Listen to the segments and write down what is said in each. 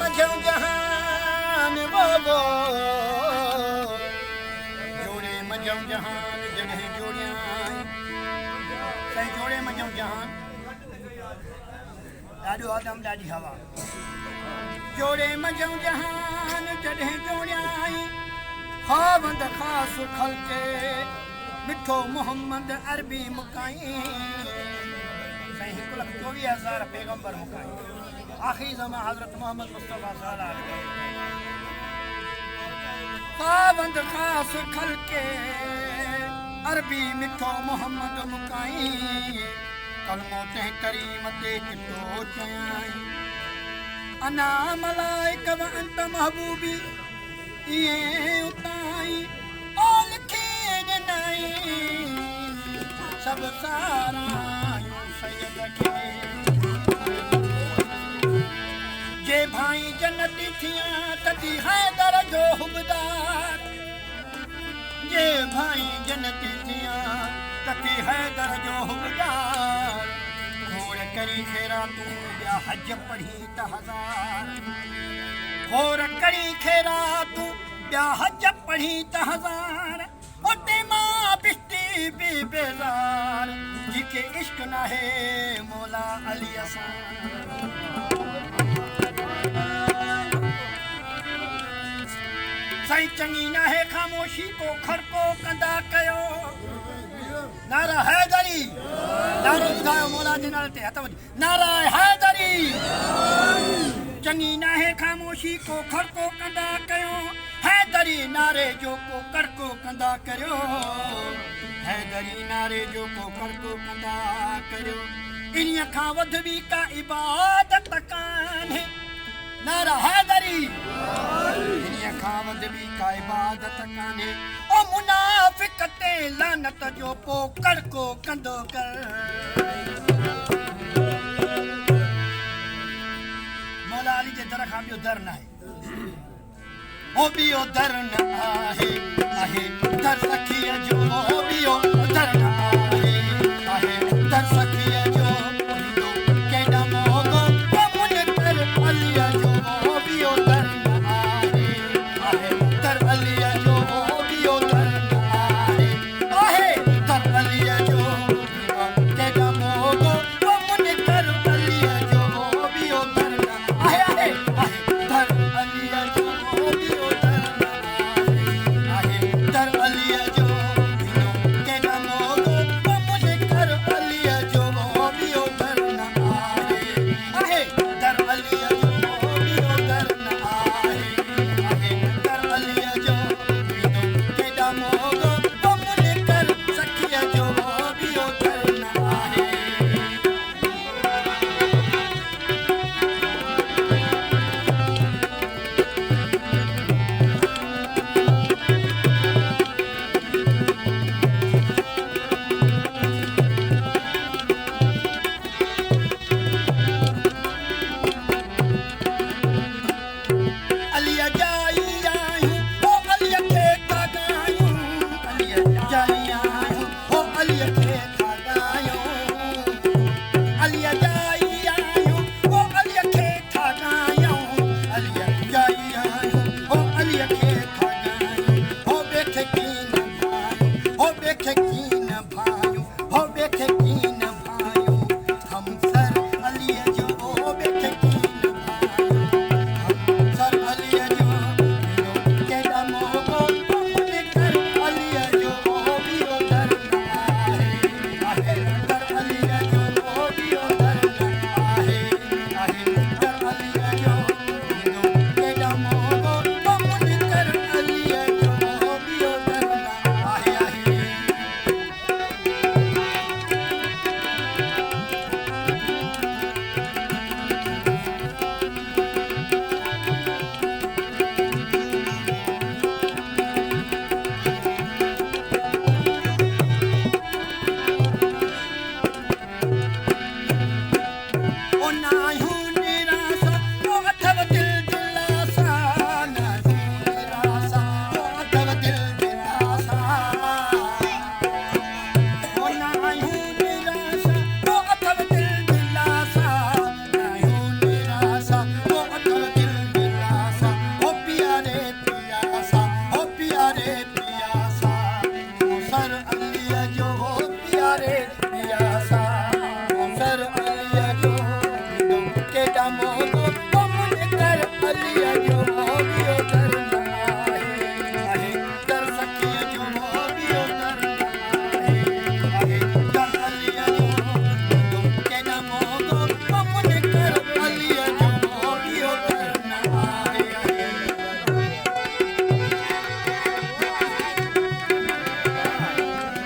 मजो जहान वो जोड़े मजो जहान जड़े जोड़िया सही जोड़े मजो जहान ॾाढो आदम ॾाढी हवा जोड़े मजो जहान जड़े जोड़िया खावंद खास खलके मिठो मोहम्मद अरबी मुकाई सही 1,24,000 पैगंबर मुकाई आखिरी ज़मा हज़रत मोहम्मद मुस्तफ़ा सल्लल्लाहु अलैहि वसल्लम खावंद खास खलके अरबी मिठो मोहम्मद मुकाई कलमो ते करीम ते चिट्टो चयाई अना मलाइक व अंत महबूबी ये उताई ओ लिखे ॾिनई सब सारा सैयद खे जे भाई जन्नती थिया तती हैदर जो हुबदार जे भाई जन्नती थिया तती हैदर जो हुबदार घोड़ करी खेरा तू या हज पढ़ी त हजार घोड़ करी खेरा तू या हज पढ़ी त हजार उते मां पिश्ती भी बेजार जिके इश्क न है मौला अली असान साईं चंगी न है खामोशी को खड़को कंदा कयो नारा हैदरी नारो ॿुधायो मौला जे नाले ते हथ वठी नारा हैदरी चंगी न है खामोशी को खड़को कंदा कयो हैदरी नारे जो को कड़को कंदा करियो हैदरी नारे जो को कड़को कंदा करियो इन्हीअ खां वध बि का इबादत कान्हे नारा हैदरी इन्हीअ खां वध बि का इबादत कान्हे ओ मुनाफ़िक ते लानत जो पो कड़को कंदो कर मौला अली जे दर खां ॿियो दर न आहे ओ बियो दर न आहे दर सखीअ जो ओ बियो दर न आहे दर सखीअ जो केॾा मोगो मुन कर अलीअ जो ओ बियो दर न आहे दर अलीअ जो ओ बियो दर न आहे दर अलीअ जो केॾा मोगो मुन कर अलीअ जो ओ बियो दर न आहे दर अलीअ जो ओ बियो दर न आहे दर अलीअ जो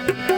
हाँ